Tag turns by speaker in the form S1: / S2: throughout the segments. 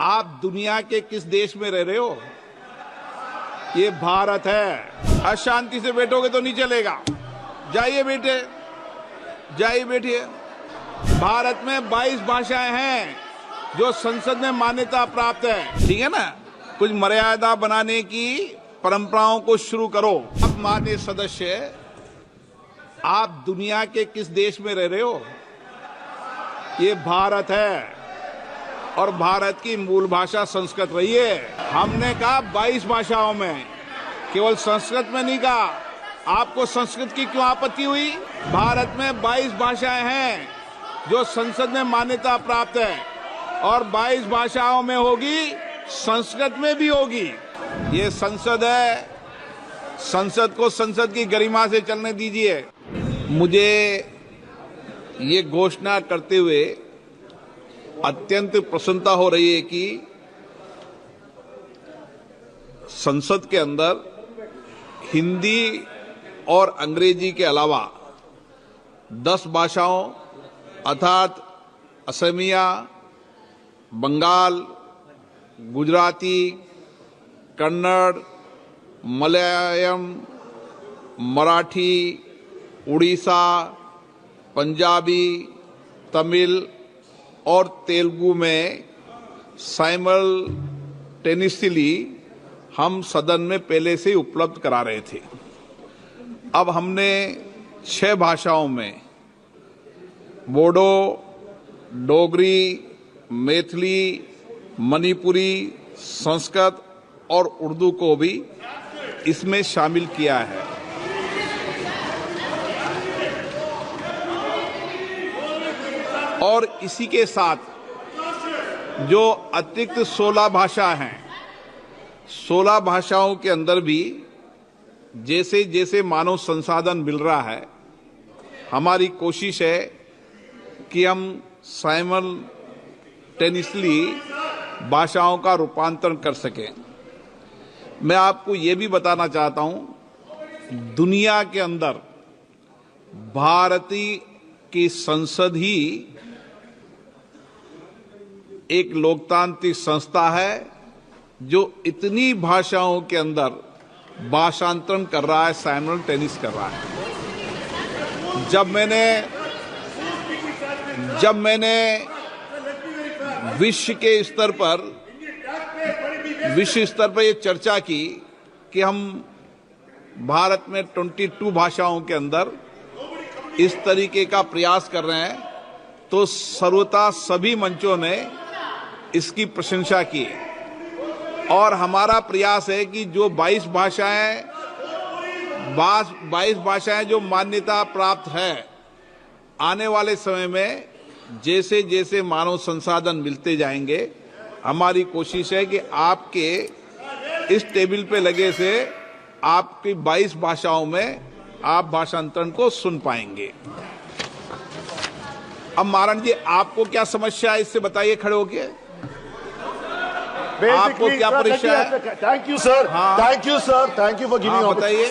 S1: आप दुनिया के किस देश में रह रहे हो? ये भारत है। अशांति से बैठोगे तो नहीं चलेगा। जाइए बेटे, जाइए बैठिए। भारत में 22 भाषाएं हैं जो संसद में मान्यता प्राप्त है। ठीक है ना? कुछ मर्यादा बनाने की परंपराओं को शुरू करो। अब माननीय सदस्य, आप दुनिया के किस देश में रह रहे हो? ये भारत है और भारत की मूल भाषा संस्कृत रही है। हमने कहा 22 भाषाओं में, केवल संस्कृत में नहीं कहा। आपको संस्कृत की क्यों आपत्ति हुई? भारत में 22 भाषाएं हैं जो संसद में मान्यता प्राप्त है और 22 भाषाओं में होगी, संस्कृत में भी होगी। ये संसद है, संसद को संसद की गरिमा से चलने दीजिए। मुझे ये घोषणा करते हुए अत्यंत प्रसन्नता हो रही है कि संसद के अंदर हिंदी और अंग्रेजी के अलावा 10 भाषाओं अर्थात असमिया, बंगाल, गुजराती, कन्नड़, मलयालम, मराठी, उड़ीसा, पंजाबी, तमिल और तेलुगु में साइमल्टेनियसली हम सदन में पहले से उपलब्ध करा रहे थे। अब हमने 6 भाषाओं में बोडो, डोगरी, मैथिली, मणिपुरी, संस्कृत और उर्दू को भी इसमें शामिल किया है। और इसी के साथ जो अतिरिक्त 16 भाषा हैं, 16 भाषाओं के अंदर भी जैसे जैसे मानव संसाधन मिल रहा है, हमारी कोशिश है कि हम साइमल्टेनियसली भाषाओं का रूपांतरण कर सकें। मैं आपको ये भी बताना चाहता हूं, दुनिया के अंदर भारतीय की संसद ही एक लोकतांत्रिक संस्था है जो इतनी भाषाओं के अंदर भाषांतरण कर रहा है, साइमल्टेनियस कर रहा है। जब मैंने विश्व स्तर पर ये चर्चा की कि हम भारत में 22 भाषाओं के अंदर इस तरीके का प्रयास कर रहे हैं, तो सर्वथा सभी मंचों ने इसकी प्रशंसा की। और हमारा प्रयास है कि जो 22 भाषाएं जो मान्यता प्राप्त है, आने वाले समय में जैसे जैसे मानव संसाधन मिलते जाएंगे, हमारी कोशिश है कि आपके इस टेबल पे लगे से आपकी 22 भाषाओं में आप भाषांतरण को सुन पाएंगे। अब मारण जी, आपको क्या समस्या है, इससे बताइए खड़े होके। आपको क्या परेशानी है?
S2: Thank you sir, thank you sir, thank you for giving
S1: बताइए।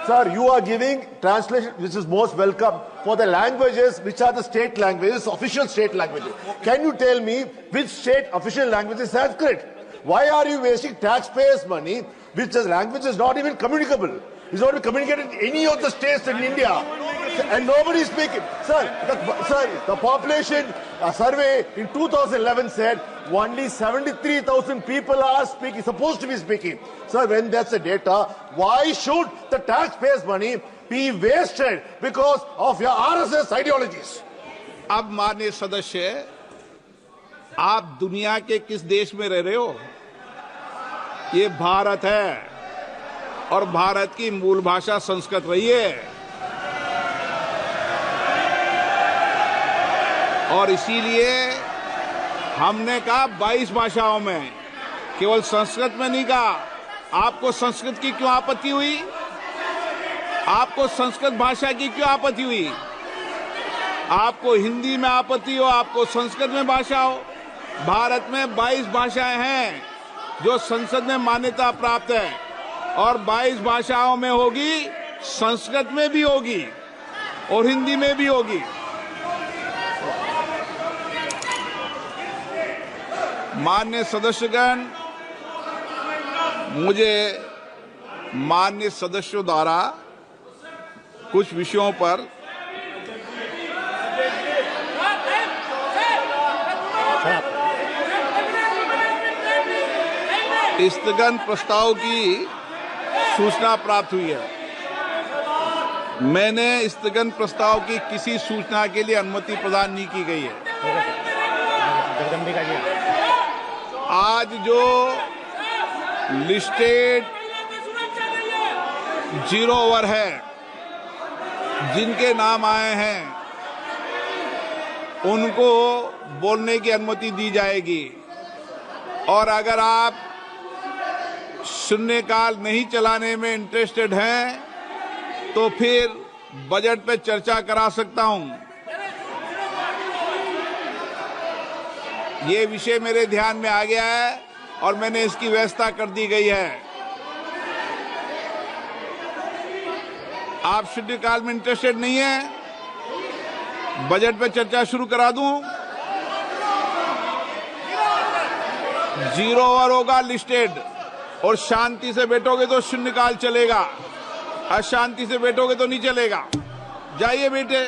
S2: Sir, you are giving translation which is most welcome for the languages which are the state languages, official state languages. Can you tell me which state official language is Sanskrit? Why are you wasting taxpayers' money, which the language is not even communicable? It's not even communicated in any of the states in India, and nobody is speaking. Sir, the population survey in 2011 said only 73,000 people are speaking, supposed to be speaking. Sir, when that's the data, why should the taxpayers' money be wasted because of your RSS ideologies?
S1: अब माननीय सदस्य, आप दुनिया के किस देश में रह रहे हो? ये भारत है और भारत की मूल भाषा संस्कृत रही है। और इसीलिए हमने कहा 22 भाषाओं में, केवल संस्कृत में नहीं कहा। आपको संस्कृत की क्यों आपत्ति हुई? आपको संस्कृत भाषा की क्यों आपत्ति हुई? आपको हिंदी में आपत्ति हो, आपको संस्कृत में भाषा हो। भारत में 22 भाषाएं हैं जो संसद में मान्यता प्राप्त है और 22 भाषाओं में होगी, संस्कृत में भी होगी और हिंदी में भी होगी। माननीय सदस्यगण, मुझे माननीय सदस्यों द्वारा कुछ विषयों पर स्थगन प्रस्ताव की सूचना प्राप्त हुई है। मैंने स्थगन प्रस्ताव की किसी सूचना के लिए अनुमति प्रदान नहीं की गई है। आज जो लिस्टेड 0 ओवर है, जिनके नाम आए हैं, उनको बोलने की अनुमति दी जाएगी। और अगर आप शून्यकाल नहीं चलाने में इंटरेस्टेड हैं, तो फिर बजट पे चर्चा करा सकता हूं। ये विषय मेरे ध्यान में आ गया है और मैंने इसकी व्यवस्था कर दी गई है। आप शून्यकाल में इंटरेस्टेड नहीं है, बजट पे चर्चा शुरू करा दूं। 0 ओवर होगा लिस्टेड, और शांति से बैठोगे तो शून्यकाल चलेगा, अशांति से बैठोगे तो नहीं चलेगा। जाइए बेटे,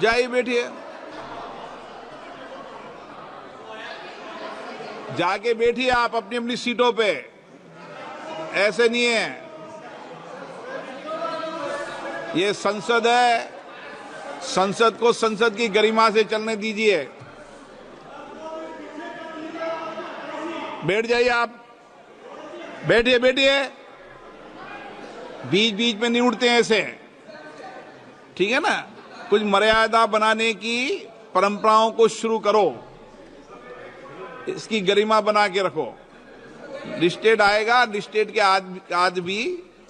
S1: जाइए बैठिए, जाके बैठिए आप अपनी अपनी सीटों पे। ऐसे नहीं है, ये संसद है, संसद को संसद की गरिमा से चलने दीजिए। बैठ जाइए आप, बैठिए बैठिए, बीच बीच में नहीं उठते हैं ऐसे, ठीक है ना। कुछ मर्यादा बनाने की परंपराओं को शुरू करो, इसकी गरिमा बना के रखो। लिस्टेड आएगा, लिस्टेड के आज भी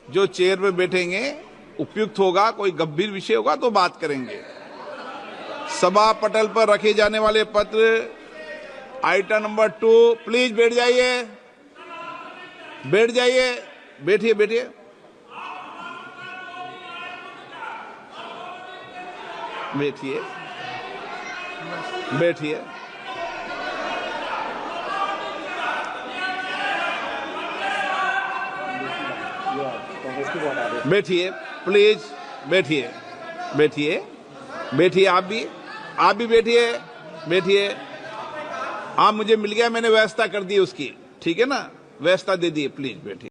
S1: जो चेयर पे बैठेंगे, उपयुक्त होगा, कोई गंभीर विषय होगा तो बात करेंगे। सभा पटल पर रखे जाने वाले पत्र आइटम नंबर 2, प्लीज बैठ जाइए, बैठ जाइए, बैठिए बैठिए, बैठिए बैठिए, बैठिए प्लीज, बैठिए बैठिए बैठिए, आप भी बैठिए बैठिए। हाँ, मुझे मिल गया, मैंने व्यवस्था कर दी उसकी, ठीक है ना, व्यवस्था दे दी, प्लीज बैठिए।